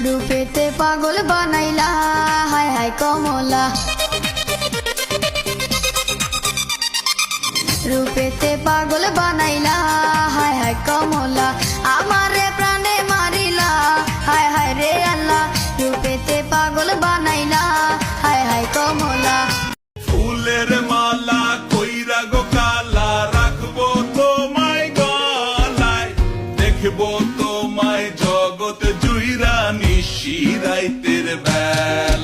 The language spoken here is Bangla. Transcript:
রূপেতে পাগল বানাইলা হায় হায় কমলা, রূপেতে পাগল বানাইলা হায় হায় কমলা, আমারে প্রাণে মারিলা হায় হায় রে আল্লাহ, রূপেতে পাগল বানাইলা হায় হায় কমলা। ফুলের মালা কইরা গো কালা, রাখবো তোমায় গলায়, দেখবো তোমায় জগৎ জুইরা নিশি রাইতের বেলা।